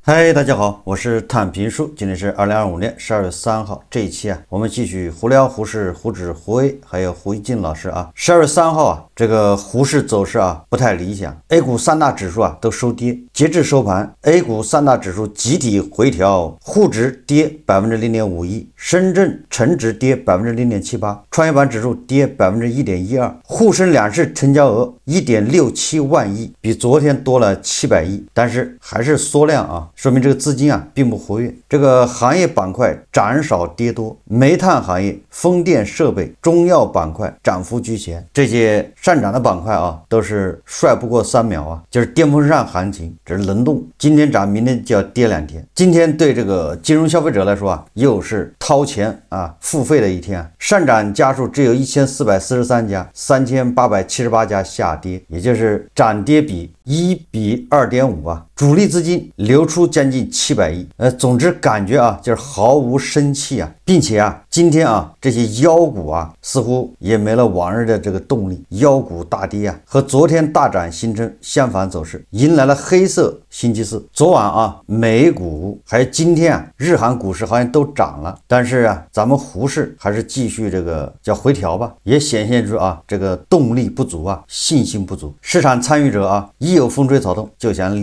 嗨，大家好，我是探平叔，今天是2025年12月3号。這一期啊，我們繼續胡聊胡適、胡指、胡 A 還有胡一進老師啊。12月3號啊，這個胡適走勢啊不太理想 ，A 股三大指數啊都收跌。截至收盤 ，A 股三大指數集體回調，沪指跌0.51%，深圳成指跌0.78%，創業板指數跌1.12%，沪深兩市成交額1.67萬億，比昨天多了700億，但是還是縮量啊。說明這個資金啊並不活躍，這個行業板塊漲少跌多，煤炭行業、風電設備、中藥板塊漲幅居前，這些上漲的板塊啊都是帥不過3秒啊，就是巔峰上行情，只是輪動，今天漲，明天就要跌2天。今天對這個金融消費者來說啊，又是掏錢啊付費的一天啊，上漲家數只有1443家，3878家下跌，也就是漲跌比1比2.5啊，主力資金流出将近700億，總之感覺啊就是毫無生氣啊，並且啊今天啊這些妖股啊似乎也沒了往日的這個動力，妖股大跌啊，和昨天大漲形成相反走勢，迎來了黑色星期四。昨晚啊美股還有今天啊日韓股市好像都漲了，但是啊咱們胡適還是繼續這個叫回調吧，也顯現出啊這個動力不足啊，信心不足，市場參與者啊一有風吹草動就想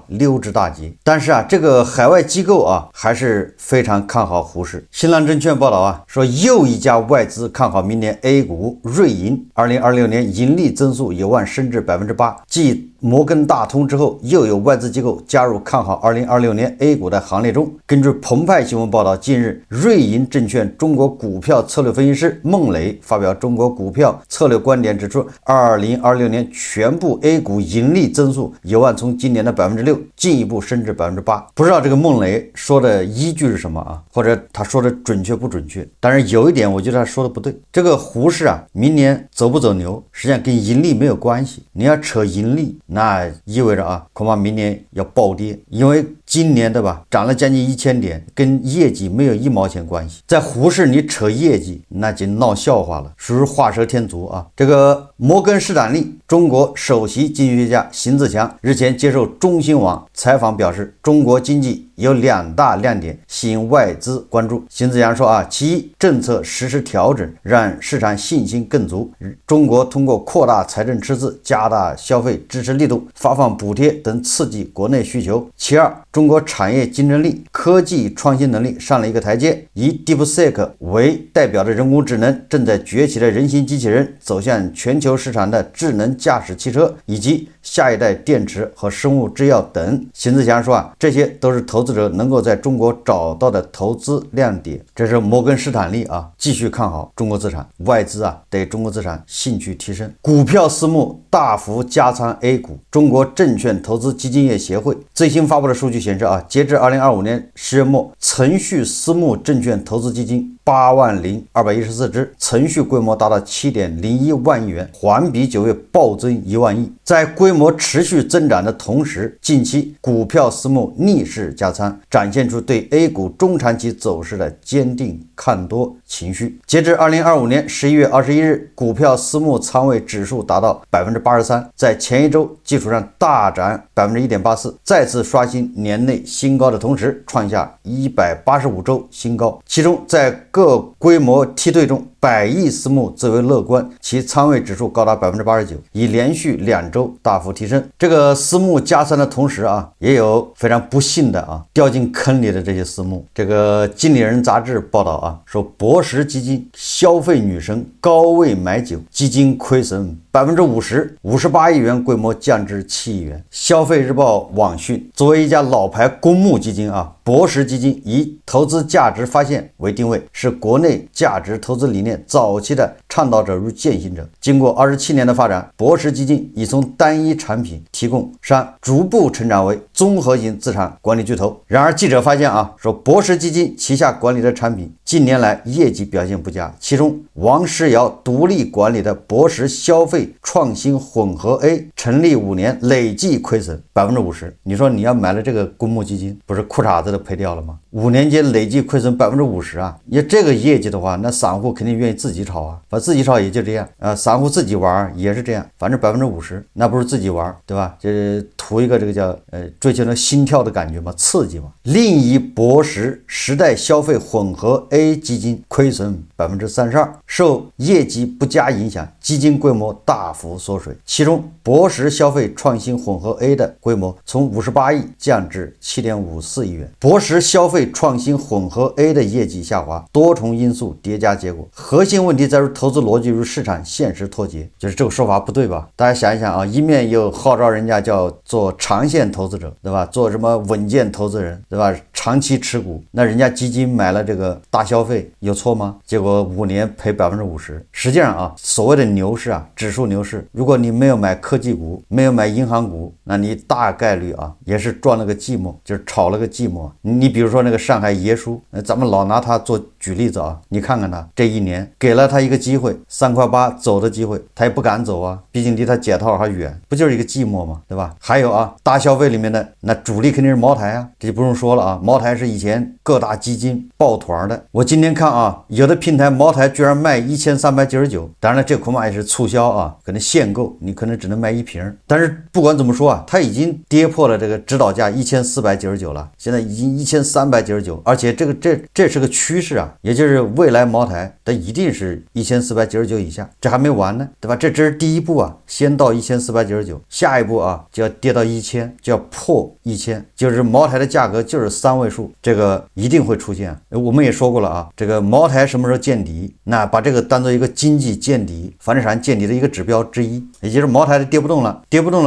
溜之大吉。但是啊這個海外機構啊還是非常看好胡適。新浪證券報道啊說，又一家外資看好明年 A 股瑞银2026年盈利增速有望升至8%，繼摩根大通之後，又有外資機構加入看好2026年 A 股的行列中。根據澎湃新聞報道，近日瑞银證券中國股票策略分析師孟磊發表中國股票策略觀點，指出2026年全部 A 股盈利增速有望從今年的6%進一步升至8%。不知道這個孟磊說的依據是什麼啊，或者他說的準確不準確？但是有一點我覺得他說的不對，這個胡適啊明年走不走牛實際上跟盈利沒有關係，你要扯盈利那意味着啊恐怕明年要暴跌，因為今年对吧漲了將近1000點，跟業績沒有1毛錢關係。在胡適你扯業績那就鬧笑話了，屬於畫蛇添足啊。這個摩根士丹利中國首席經濟學家邢自強日前接受中新網採訪表示，中國經濟有2大亮點吸引外資關注。邢自強說啊，其一，政策實施調整讓市場信心更足，中國通過擴大財政赤字、加大消費支持力度、發放補貼等刺激國內需求。其二，中國產業競爭力、科技創新能力上了一個台階，以 DeepSeek 為代表的人工智能、正在崛起的人形機器人、走向全球市場的智能駕駛汽車以及下一代電池和生物製藥等。邢自強說啊，這些都是投資者能夠在中國找到的投資亮點。這是摩根士丹利啊繼續看好中國資產，外資啊對中國資產興趣提升，股票私募大幅加倉 A 股。中國證券投資基金業協會最新發布的數據顯示啊，截至2025年10月末，存續私募證券投資基金80214隻，存續規模達到7.01萬億元，環比9月暴增1萬億。在規模持續增長的同時，近期股票私募逆勢加倉，展現出對 A 股中長期走勢的堅定看多情緒。截至2025年11月21日，股票私募倉位指數達到83%，在前一周基礎上大漲1.84%，再次刷新年內新高的同時，創下185周新高。其中在各規模梯队中，100億私募最為樂觀，其倉位指數高達89%，已連續2周大幅提升。這個私募加倉的同時啊，也有非常不幸的啊掉進坑裡的這些私募。這個經理人雜誌報道啊，說博時基金消費女神高位買酒，基金虧損50%，58億元規模降至7億元。消費日報網訊作為一家老牌公募基金啊，博時基金以投資價值發現為定位，是國內價值投資理念早期的倡導者與踐行者。經過27年的發展，博時基金已從單一產品提供商逐步成長為綜合型資產管理巨頭。然而記者發現啊，說博時基金旗下管理的產品近年來業績表現不佳，其中王石堯獨立管理的博時消費創新混合 A 成立5年累計虧損50%。你說你要買了這個公募基金，不是褲衩子都賠掉了嗎？5年間累計虧損50%啊！你這個業績的話，那散戶肯定願意自己炒啊，反正自己炒也就這樣散戶自己玩也是這樣，反正50%，那不是自己玩對吧？这圖一個這個叫追求那心跳的感覺嘛，刺激嘛。另一博時時代消費混合 A 基金虧損32%，受業績不佳影響，基金規模大幅縮水。其中博時消費創新混合 A 的規模從58億降至7.54億元。博時消費創新混合 A 的業績下滑，多重因素疊加結果，核心問題在於投資邏輯與市場現實脫節。就是這個說法不對吧？大家想一想啊，一面又號召人家叫做長線投資者，對吧？做什麼穩健投資人，對吧？長期持股，那人家基金買了這個大消費有錯嗎？結果5年賠50%。實際上啊，所謂的牛市啊，指數牛市，如果你沒有買科技股，沒有買銀行股，那你大概率啊也是賺了個寂寞，就是炒了個寂寞。你比如说那個上海爺叔，咱們老拿他做舉例子啊，你看看他這一年給了他一個機會，3.8塊走的機會，他也不敢走啊，畢竟離他解套還遠，不就是一個寂寞嗎？對吧？還有啊，大消費裡面的那主力肯定是茅台啊，這就不用說了啊，茅台是以前各大基金抱團的。我今天看啊，有的平台茅台居然賣1399，当然了，這恐怕也是促銷啊，可能限購，你可能只能賣1瓶。但是不管怎麼說啊，它已經跌破了這個指導價1499了，現在已經1399，而且這是個趨勢啊，也就是未來茅台它一定是1499以下，這還沒完呢，對吧？這只是第一步啊，先到1499，下一步啊就要跌到1000，就要破1000，就是茅台的價格就是3位數，這個一定會出現。我們也說過了啊，這個茅台什麼時候見底，那把這個當做一個經濟見底、房地產見底的一個指標之一，也就是茅台的跌不動了，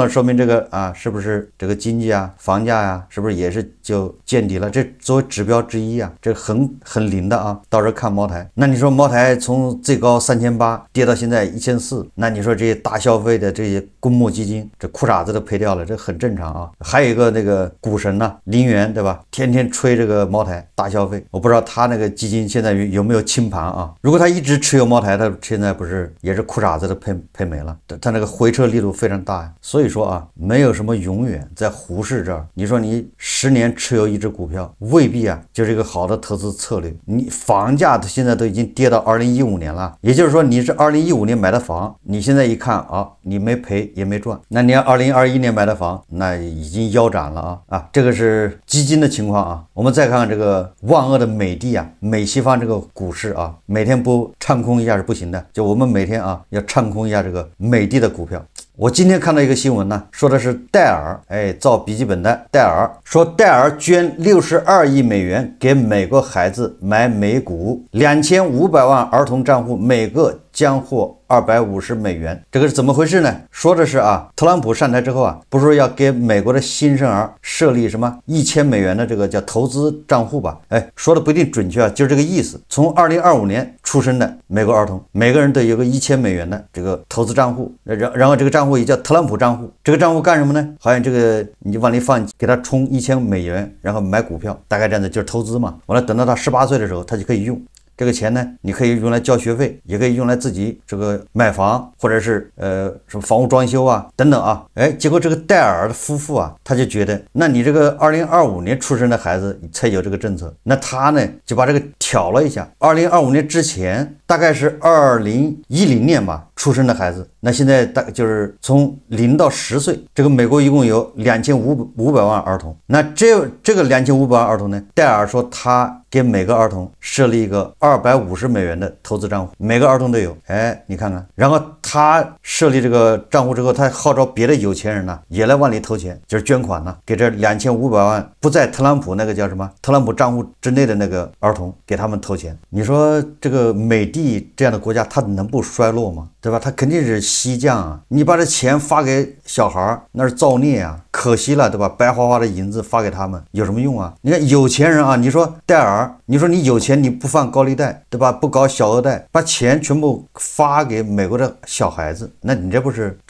說明這個啊是不是这個經濟啊、房價呀，是不是也是就見底了？這作為指標之一啊，這個很靈的啊。到時候看茅台，那你說茅台從最高3800跌到現在1400，那你說這些大消費的這些公募基金，這褲衩子都賠掉了，這很正常啊。還有一個那個股神呢，林園對吧？天天吹這個茅台大消費，我不知道他那個基金現在有沒有清盤啊？如果他一直持有茅台，他現在不是也是褲衩子都賠沒了？他那個回撤力度非常大呀。所以說啊，沒有什麼永遠在股市這兒。你說你10年持有一隻股票，未必啊就是一個好的投資策略。你房價现在都已經跌到2015年了，也就是說你是2015年買的房，你現在一看啊，你沒賠也沒賺。那你要2021年買的房，那已經腰斬了啊！這個是基金的情況啊。我們再看看這個萬惡的美的啊，美西方這個股市啊，每天不唱空一下是不行的，就我們每天啊要唱空一下這個美的股票。我今天看到一個新聞呢，說的是戴爾，造筆記本的戴爾，說戴爾捐62億美元給美國孩子買美股，2500萬兒童賬戶每個將獲250美元，這個是怎麼回事呢？說的是啊，特朗普上台之後啊，不是要給美國的新生兒設立什麼1000美元的這個叫投資賬戶吧？說的不一定準確啊，就是這個意思。從2025年出生的美國兒童，每個人都有個1000美元的這個投資賬戶，然後這個賬戶也叫特朗普賬戶。這個賬戶幹什麼呢？好像這個你就往裡放，給他充1000美元，然後買股票，大概這樣子就是投資嘛。完了，等到他18歲的時候，他就可以用。這個錢呢，你可以用來交學費，也可以用來自己這個買房，或者是什麼房屋裝修啊等等啊。結果這個戴爾的夫婦啊，他就覺得，那你這個2025年出生的孩子才有這個政策，那他呢就把這個調了一下。2025年之前大概是2010年吧出生的孩子，那現在大概就是從0到10歲，這個美國一共有2500萬兒童。那這個2500萬兒童呢，戴爾說他給每個兒童設立一個250美元的投資賬戶，每個兒童都有。你看看，然後他設立這個賬戶之後，他號召別的有錢人呢也來往裡投錢，就是捐款呢，給這2500萬不在特朗普那個叫什麼特朗普賬戶之內的那個兒童給他們投錢。你說這個美的這樣的國家，它能不衰落嗎？對吧？他肯定是西降啊。你把这錢發給小孩，那是造孽啊，可惜了，對吧？白花花的銀子發給他們有什麼用啊？你看有錢人啊，你說戴爾，你說你有錢你不放高利貸，對吧？不搞小額貸，把錢全部發給美國的小孩子，那你這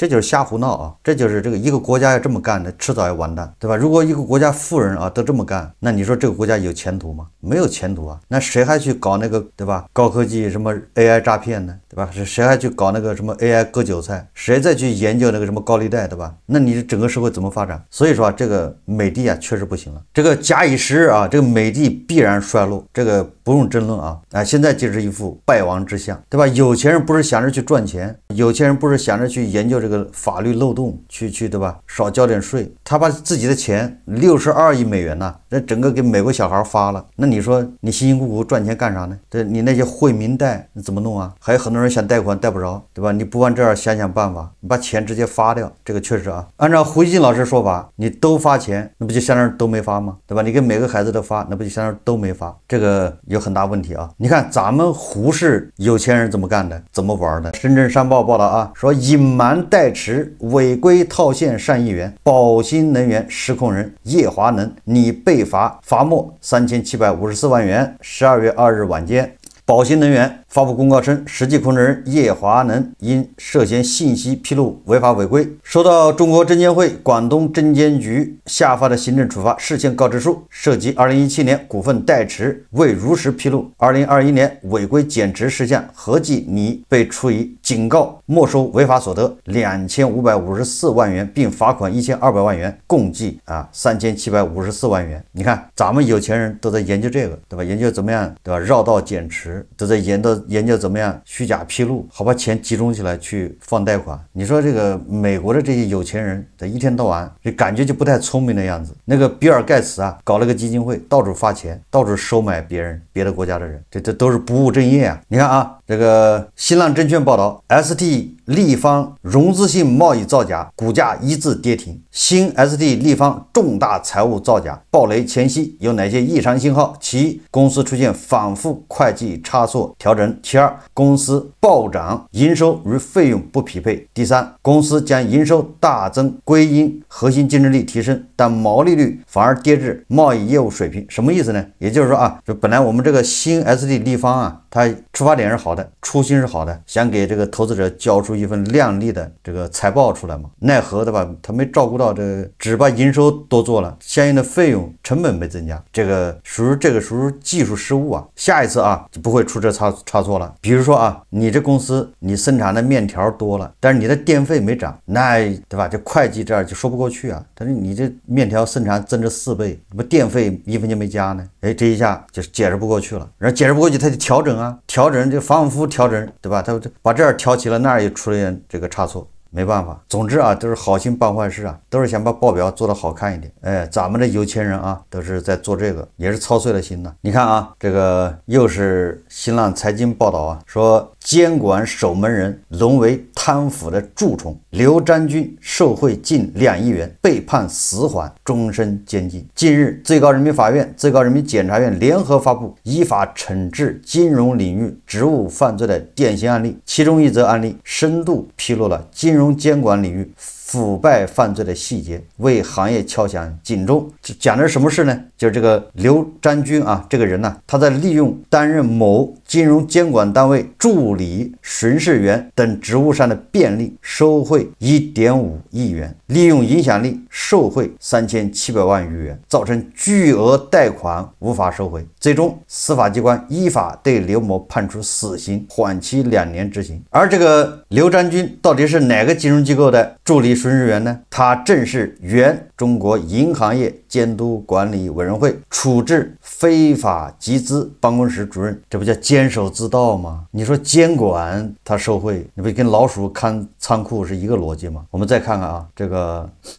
就是瞎胡鬧啊！這就是這個一個國家要這麼幹的，遲早要完蛋，對吧？如果一個國家富人啊都這麼幹，那你說這個國家有前途嗎？沒有前途啊！那誰還去搞那個，對吧？高科技什麼 AI 詐騙呢，對吧？誰還去搞那個什麼 AI 割韭菜？誰再去研究那個什麼高利貸，對吧？那你整個社會怎麼發展？所以說啊，這個美帝啊確實不行了。這個假以時日啊，這個美帝必然衰落，這個不用爭論啊！現在就是一副敗亡之相，對吧？有錢人不是想着去賺錢，有錢人不是想着去研究這個法律漏洞，去對吧？少交點稅，他把自己的錢62億美元呢，这整個給美國小孩發了，那你說你辛辛苦苦賺錢幹啥呢？對，你那些惠民貸你怎麼弄啊？還有很多人想貸款貸不着，對吧？你不往這兒想辦法，你把錢直接發掉，這個確實啊。按照胡錫進老師說法，你都發錢，那不就相當於都沒發嗎？對吧？你給每個孩子都發，那不就相當於都沒發？這個有很大問題啊！你看咱們胡氏有錢人怎麼幹的，怎麼玩的？深圳商報報道啊，說隱瞞代持違規套現上億元，寶興能源實控人葉華能擬被罰沒3754萬元。12月2日晚間，寶興能源發布公告稱，實際控制人葉華能因涉嫌信息披露違法違規，收到中國證監會廣東證監局下發的行政處罰事項告知書，涉及2017年股份代持未如實披露，2021年違規減持事項，合計擬被處以警告、沒收違法所得2554萬元，並罰款1200萬元，共計3754萬元。你看咱們有錢人都在研究這個，對吧？研究怎麼樣，對吧？繞道減持，都在研究怎麼樣虛假披露，好把錢集中起來去放貸款。你說這個美國的這些有錢人，這一天到晚就感覺就不太聰明的樣子。那個比爾蓋茨啊，搞了個基金會，到處發錢，到處收買別的國家的人，這都是不務正業啊！你看啊，這個新浪證券報道 ，ST 立方融資性貿易造假，股價一字跌停。新 ST 立方重大財務造假暴雷前夕有哪些異常信號？其一，公司出現反覆會計差錯調整；其二，公司暴漲營收與費用不匹配；第三，公司將營收大增歸因核心競爭力提升，但毛利率反而跌至貿易業務水平。什麼意思呢？也就是說啊，就本來我們這個新 ST 立方啊，它出發點是好的，初心是好的，想給這個投資者交出一份亮麗的這個財報出來嘛，奈何對吧？他沒照顧到這個，只把營收多做了，相應的費用成本沒增加，這個屬於技術失誤啊。下一次啊就不會出這差錯了。比如說啊，你這公司你生產的麵條多了，但是你的電費沒漲，那對吧？這會計這兒就說不過去啊。但是你這麵條生產增值4倍，不電費1分錢沒加呢？哎，這一下就解釋不過去了。然後解釋不過去，他就調整啊，調整就反復調整，對吧？他把這兒調齊了，那兒也出現這個差錯。沒辦法，總之啊，都是好心辦壞事啊，都是想把報表做得好看一點。哎，咱們的有錢人啊，都是在做這個，也是操碎了心的。你看啊，這個又是新浪財經報道啊，說監管守門人淪為貪腐的蛀蟲，劉占軍受賄近2億元，被判死緩，終身監禁。近日，最高人民法院、最高人民檢察院聯合發布依法懲治金融領域職務犯罪的典型案例，其中一則案例深度披露了金融監管領域腐敗犯罪的細節，為行業敲響警鐘。講的是什麼事呢？就是這個劉占軍啊，這個人呢，他在利用擔任某金融監管單位助理巡視員等職務上的便利，收賄1.5億元，利用影響力受賄3700萬餘元，造成巨額貸款無法收回。最終，司法機關依法對劉某判處死刑，緩期2年執行。而這個劉占軍到底是哪個金融機構的助理巡視員呢？他正是原中國银行業監督管理委員會處置非法集資辦公室主任，這不叫監守自盜嗎？你說監管他受賄，你不跟老鼠看倉庫是一個邏輯嗎？我們再看看啊，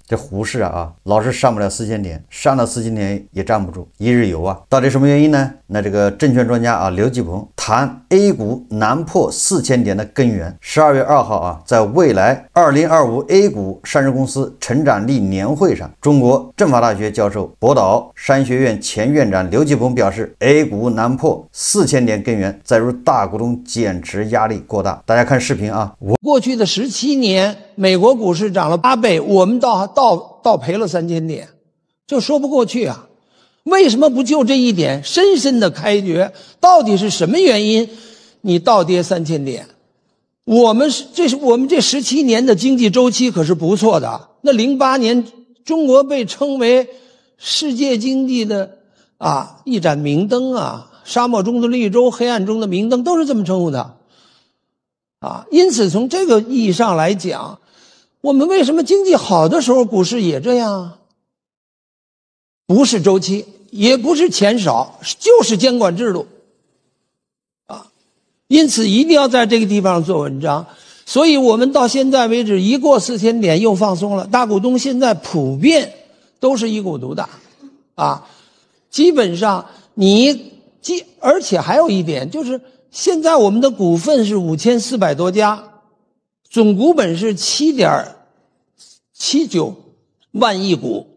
這胡適啊，老是上不了4000點，上了4000點也站不住，一日游啊，到底什麼原因呢？那這個證券專家啊，劉继鵬談 A 股難破4000點的根源。12月2號啊，在未來2025 A 股上市公司成長力年會上，中國政法大學教教授。博导商學院前院長刘继鹏表示 ，A 股难破4000点根源，再如大股东减持压力过大。大家看视频啊，过去的17年，美国股市涨了8倍，我们倒賠了3000点，就說不過去啊。為什麼不就這一點深深的開掘？到底是什麼原因你倒跌3000點？我們這17年的經濟周期可是不錯的。那08年中國被稱為世界經濟的一盞明燈啊，沙漠中的綠洲，黑暗中的明燈，都是這麼稱呼的因此從這個意義上來講，我們為什麼經濟好的時候股市也這樣？不是周期，也不是錢少，就是監管制度因此一定要在這個地方做文章。所以我們到現在為止，一過4000點又放鬆了，大股東現在普遍都是一股獨大基本上而且還有一點就是，現在我們的股份是5400多家，總股本是7.79萬億股，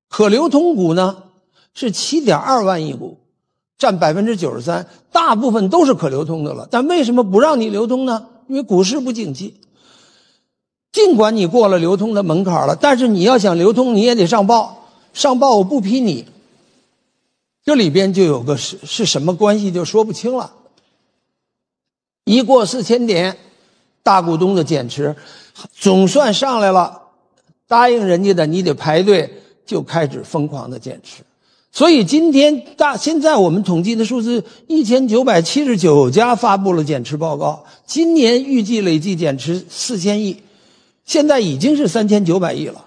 可流通股呢是7.2萬億股，占93%，大部分都是可流通的了。但為什麼不讓你流通呢？因為股市不景氣。儘管你過了流通的門檻了，但是你要想流通，你也得上報，上報我不批你。這裡邊就有個是什麼關係就說不清了。一過4000點，大股東的減持總算上來了，答應人家的你得排隊，就開始瘋狂的減持。所以現在我們統計的數字1979家發布了減持報告，今年預計累計減持4000億，現在已經是3900億了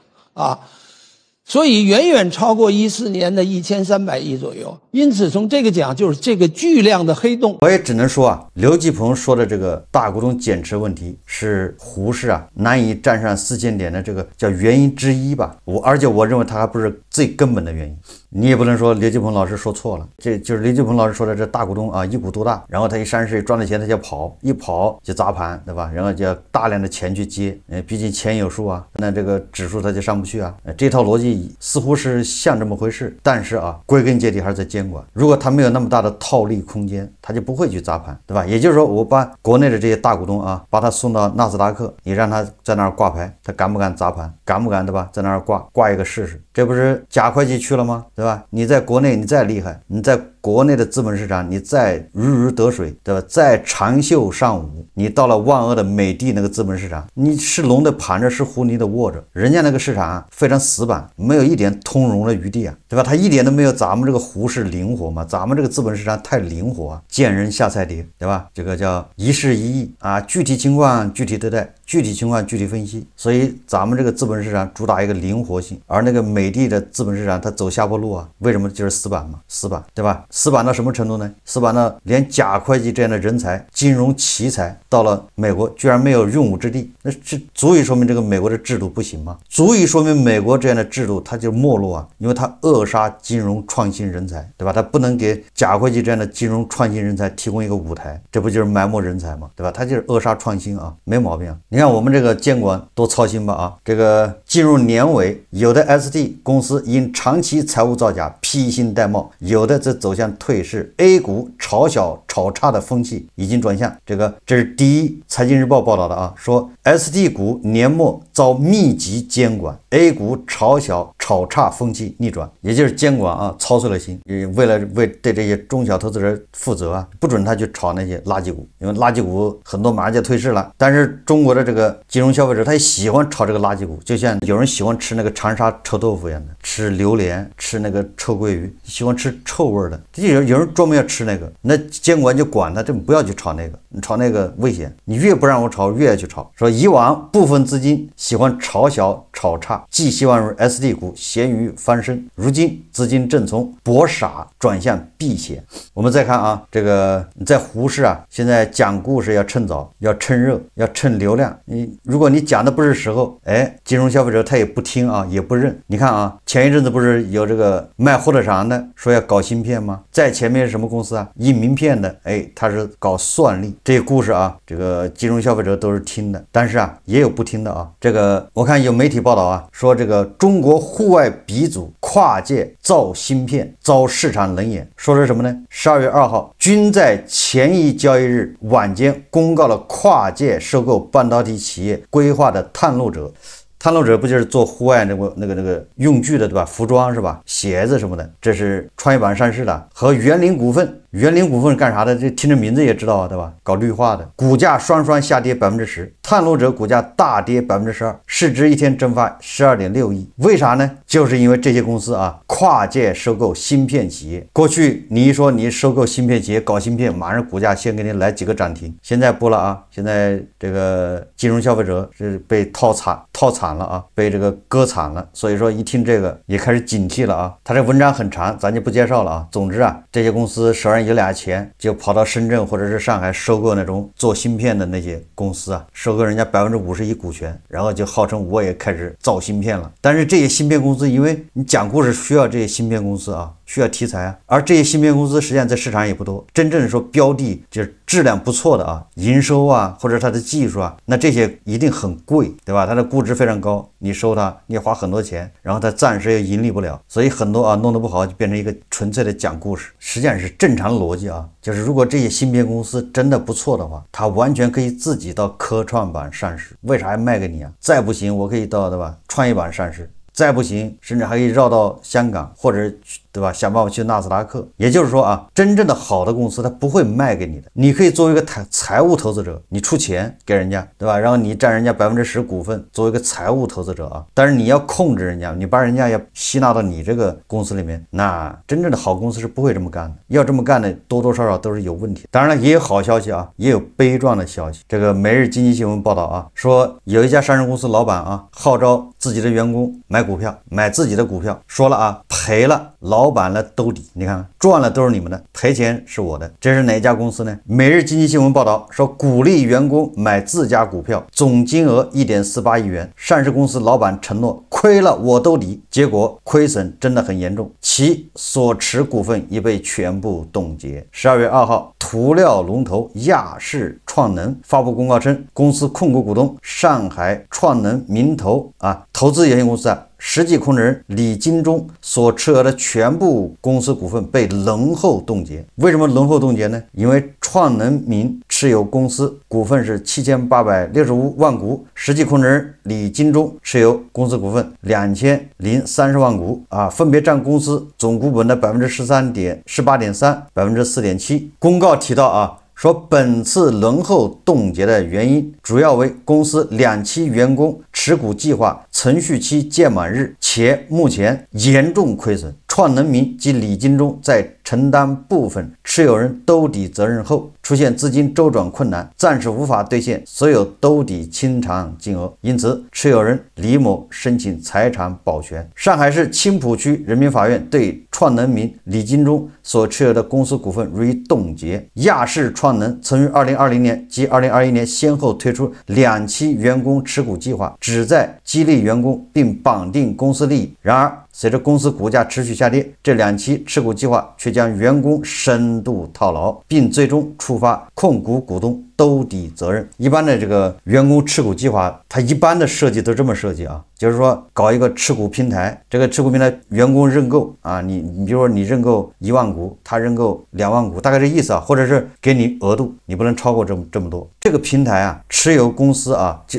所以遠遠超過14年的1300億左右。因此從這個講，就是這個巨量的黑洞。我也只能說劉繼鵬說的這個大股東減持問題是胡適難以站上4000點的這個叫原因之一吧。而且我認為它還不是最根本的原因。你也不能說劉繼鵬老師說錯了，這就是劉繼鵬老師說的，這大股東一股獨大，然後他一上市賺了錢他就跑，一跑就砸盤，對吧？然後就要大量的錢去接，畢竟錢有數那這個指數它就上不去這套邏輯似乎是像這麼回事，但是歸根結底還是在監管。如果他沒有那麼大的套利空間，他就不會去砸盤，對吧？也就是說，我把國內的這些大股東把他送到納斯達克，你讓他在那兒掛牌，他敢不敢砸盤？敢不敢，對吧？在那兒掛一個試試，這不是假會計去了嗎？對吧？你在國內你再厲害，你在國內的資本市場你再如魚得水，對吧？再長袖善舞，你到了萬惡的美的那個資本市場，你是龍的盤着，是狐狸的臥着，人家那個市場非常死板，沒有一點通融的餘地對吧？他一點都沒有咱們這個胡適靈活嘛，咱們這個資本市場太靈活見人下菜碟，對吧？這個叫一事一議具體情況具體對待，具體情況具體分析。所以咱們這個資本市場主打一個靈活性，而那個美的的資本市場它走下坡路為什麼？就是死板嘛，死板，對吧？死板到什麼程度呢？死板到連假會計這樣的人才，金融奇才到了美國居然沒有用武之地，那這足以說明這個美國的制度不行嗎？足以說明美國這樣的制度它就沒落因為它扼殺金融創新人才，對吧？它不能給假會計這樣的金融創新人才提供一個舞台，這不就是埋沒人才嗎？對吧？它就是扼殺創新沒毛病你看我們這個監管多操心吧這個進入年尾，有的 SD 公司因長期財務造假披星戴帽，有的則走向退市。A 股炒小炒差的風氣已經轉向，這是第一財經日報報道的說 SD 股年末遭密集監管， A 股炒小炒差風氣逆轉，也就是監管操碎了心，為了對這些中小投資者負責不准他去炒那些垃圾股，因為垃圾股很多馬上就退市了。但是中國的這個金融消費者他也喜歡炒這個垃圾股，就像有人喜歡吃那個長沙臭豆腐一樣的，吃榴蓮，吃那個臭鳜魚，喜歡吃臭味的，有人專門要吃那個，那監管就管他，这不要去炒那个，你炒那個危險，你越不讓我炒越要去炒。說以往部分資金喜歡炒小炒差，寄希望入 SD 股，鹹魚翻身，如今資金正從博傻轉向避險。我們再看這個在胡適現在講故事要趁早，要趁熱，要趁流量。如果你講的不是時候，金融消費者他也不聽也不認。你看前一陣子不是有這個賣火腿腸的說要搞芯片嗎？在前面是什麼公司印名片的哎，他是搞算力。這個故事啊，這個金融消費者都是聽的，但是啊，也有不聽的啊。這個我看有媒體報道啊，說这個中國戶外鼻祖跨界造芯片遭市場冷眼，說是什麼呢？12月2號，均在前一交易日晚間公告了跨界收購半導體企業規劃的探路者。探路者不就是做戶外那個用具的，對吧？服裝是吧？鞋子什麼的，這是創業板上市的，和园林股份。园林股份幹啥的？这聽着名字也知道啊，對吧？搞綠化的，股價雙雙下跌10%，探路者股價大跌12%，市值一天蒸發12.6億。為啥呢？就是因為這些公司啊，跨界收購芯片企業。過去你一說你收購芯片企業搞芯片，馬上股價先給你來幾個漲停。現在不了啊，現在這個金融消費者是被套慘了啊，被這個割慘了。所以說一聽這個也開始警惕了啊。他這文章很長，咱就不介紹了啊。總之啊，這些公司手上有俩錢，就跑到深圳或者是上海收购那種做芯片的那些公司啊，收购人家51%股權，然後就號稱我也開始造芯片了。但是這些芯片公司，因為你講故事需要這些芯片公司啊，需要題材啊，而這些芯片公司實際上在市場也不多，真正說標的就是質量不錯的啊，營收啊或者它的技術啊，那這些一定很貴，對吧？它的估值非常高，你收它你也花很多錢，然後它暫時也盈利不了，所以很多啊弄得不好就变成一個純粹的講故事。實際上是正常邏輯啊，就是如果這些芯片公司真的不錯的話，它完全可以自己到科創板上市，為啥要賣給你啊？再不行我可以到，對吧，創業板上市，再不行甚至還可以繞到香港或者，對吧，想办法去納斯達克。也就是說啊，真正的好的公司它不会賣给你的，你可以作為一個財務投資者，你出錢給人家，對吧？然後你佔人家10%股份，作為一個財務投資者啊，但是你要控制人家，你把人家要吸納到你這個公司裡面，那真正的好公司是不會這麼幹的。要這麼幹的多多少少都是有問題。當然了，也有好消息啊，也有悲壯的消息。這個每日經濟新聞報道啊，說有一家上市公司老闆啊，號召自己的員工買股票，買自己的股票，說了啊，賠了老闆了兜底，你看賺了都是你們的，賠錢是我的。這是哪一家公司呢？每日經濟新聞報道說，鼓勵員工買自家股票，總金額1.48億元。上市公司老闆承諾虧了我兜底，結果虧損真的很嚴重，其所持股份已被全部凍結。12月2號，塗料龍頭亞視創能發布公告稱，公司控股股東上海創能民投投資有限公司實際控制人李金忠所持有的全部公司股份被冷後凍結。為什麼冷後凍結呢？因為創能民持有公司股份是7865萬股，實際控制人李金忠持有公司股份2030萬股分別占公司總股本的18.3%、4.7%。公告提到說本次冷后凍結的原因主要為公司2期員工持股計劃存續期屆滿日，且目前嚴重虧損。創能民及李金忠在承擔部分持有人兜底責任後，出現資金周轉困難，暫時無法兌現所有兜底清償金額，因此持有人李某申請財產保全。上海市青浦區人民法院對創能民李金忠所持有的公司股份予以凍結。亞視創能曾於2020年及2021年先後推出2期員工持股計劃，旨在激勵員工並綁定公司利益。然而隨着公司股價持續下跌，這2期持股計劃卻將員工深度套牢，並最終觸發控股股東兜底責任。一般的這個員工持股計劃，它一般的設計都這麼設計就是說搞一個持股平台，這個持股平台員工認購你比如說你認購1萬股，他認購2萬股，大概這意思或者是給你額度，你不能超過這麼多。這個平台持有公司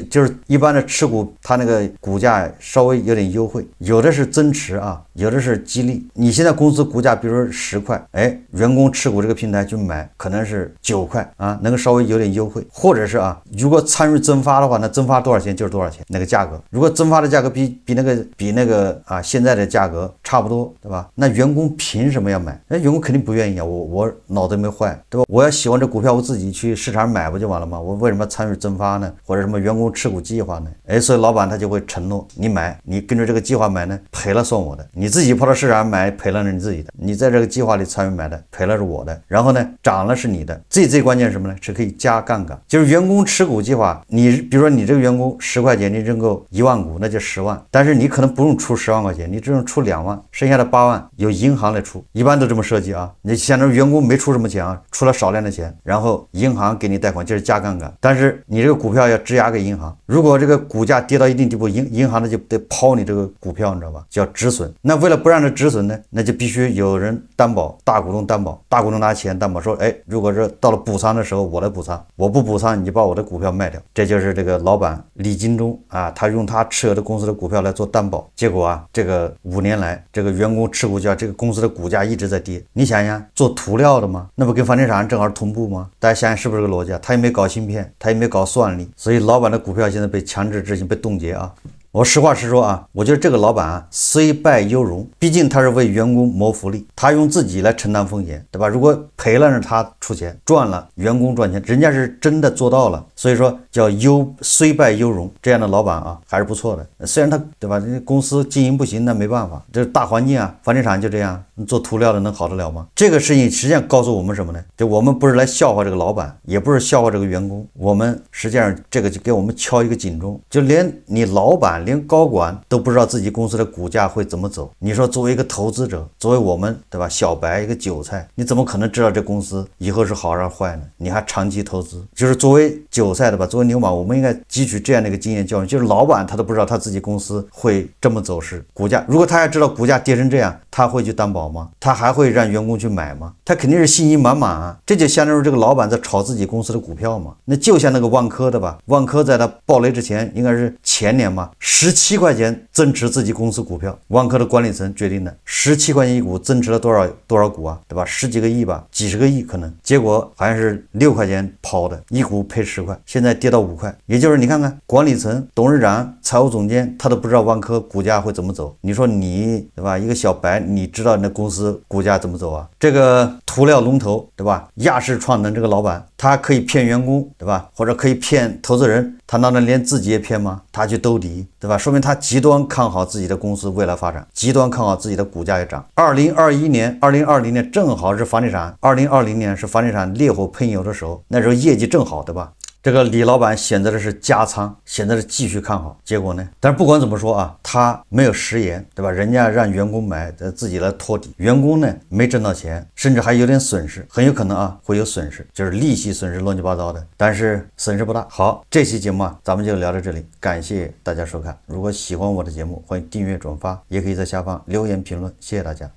就是一般的持股，它那個股價稍微有點優惠，有的是增持有的是激勵。你現在公司股價比如說10塊，員工持股這個平台去買可能是9塊能夠稍微有點優惠。或者是如果參與增發的話，那增發多少錢就是多少錢那個價格。如果增發的價格比那個現在的價格差不多，對吧？那員工憑什麼要買？員工肯定不願意我腦子沒壞，對吧？我要喜歡這股票，我自己去市場買不就完了嗎？我為什麼參與增發呢？或者什麼員工持股計劃呢？所以老闆他就會承諾，你買，你跟着這個計劃買呢，賠了算我的。你自己跑到市場買賠了是你自己的，你在這個計劃裡參與買的賠了是我的。然後呢，漲了是你的。最關鍵是什麼呢？是可以加加槓桿，就是員工持股計劃，你比如說你这个员工10塊錢，你認購1萬股，那就10萬，但是你可能不用出10萬塊錢，你只用出2萬，剩下的8萬由銀行來出，一般都這麼設計啊。你現在員工沒出什麼錢啊，出了少量的錢，然後銀行給你貸款，就是加槓桿，但是你這個股票要質押給銀行，如果這個股價跌到一定地步，銀行呢就得拋你這個股票，你知道吧？叫止損。那為了不讓它止損呢，那就必須有人擔保，大股東擔保，大股東拿錢擔保說，哎，如果是到了補倉的時候，我來補倉，我不補倉，你就把我的股票賣掉。這就是這個老闆李金忠啊，他用他持有的公司的股票來做擔保，結果啊，這個5年來，這個員工持股價，這個公司的股價一直在跌。你想想，做塗料的嗎？那不跟房地產正好同步嗎？大家想想是不是這個邏輯啊？他也沒搞芯片，他也沒搞算力，所以老闆的股票現在被強制執行，被凍結啊。我實話實說啊，我覺得這個老闆啊，雖敗猶榮，畢竟他是為員工謀福利，他用自己來承擔風險，對吧？如果賠了，是他出錢，賺了員工賺錢，人家是真的做到了，所以說叫雖敗猶榮，這樣的老闆啊還是不錯的。雖然他對吧，公司經營不行，那沒辦法，這是大環境啊，房地產就這樣，你做塗料的能好得了嗎？這個事情實際上告訴我們什麼呢？就我們不是來笑話這個老闆，也不是笑話這個員工，我們實際上這個就給我們敲一個警鐘，就連你老闆連高管都不知道自己公司的股價會怎麼走，你說作為一個投資者，作為我們對吧，小白一個韭菜，你怎麼可能知道這公司以後是好還是壞呢？你還長期投資，就是作為韭菜的吧，作為牛馬，我們應該汲取這樣的一個經驗教訓，就是老闆他都不知道他自己公司會這麼走勢，股價如果他要知道股價跌成這樣，他會去擔保嗎？他還會讓員工去買嗎？他肯定是信心滿滿啊，這就相當於這個老闆在炒自己公司的股票嘛。那就像那個萬科的吧，萬科在他暴雷之前，應該是前年嘛，17塊錢增持自己公司股票，萬科的管理層決定的，17塊錢一股增持了多少股啊，對吧？10幾個億吧，幾十個億可能，結果好像是6塊錢拋的，一股賠10塊，現在跌到5塊，也就是你看看管理層、董事長、財務總監，他都不知道萬科股價會怎麼走，你說你對吧？一個小白，你知道那公司股價怎麼走啊？這個塗料龍頭對吧？亞視創能這個老闆，他可以騙員工對吧？或者可以騙投資人，他難道連自己也騙嗎？他去兜底對吧？說明他極端看好自己的公司未來發展，極端看好自己的股價也漲。2020年正好是房地產，2020年是房地產烈火噴油的時候，那時候業績正好對吧？這個李老闆選擇的是加倉，選擇的是繼續看好，結果呢？但是不管怎麼說啊，他沒有食言，對吧？人家讓員工買，自己來托底，員工呢沒掙到錢，甚至還有點損失，很有可能啊會有損失，就是利息損失亂七八糟的，但是損失不大。好，這期節目啊，咱們就聊到這裡，感謝大家收看。如果喜歡我的節目，歡迎訂閱轉發，也可以在下方留言評論，謝謝大家。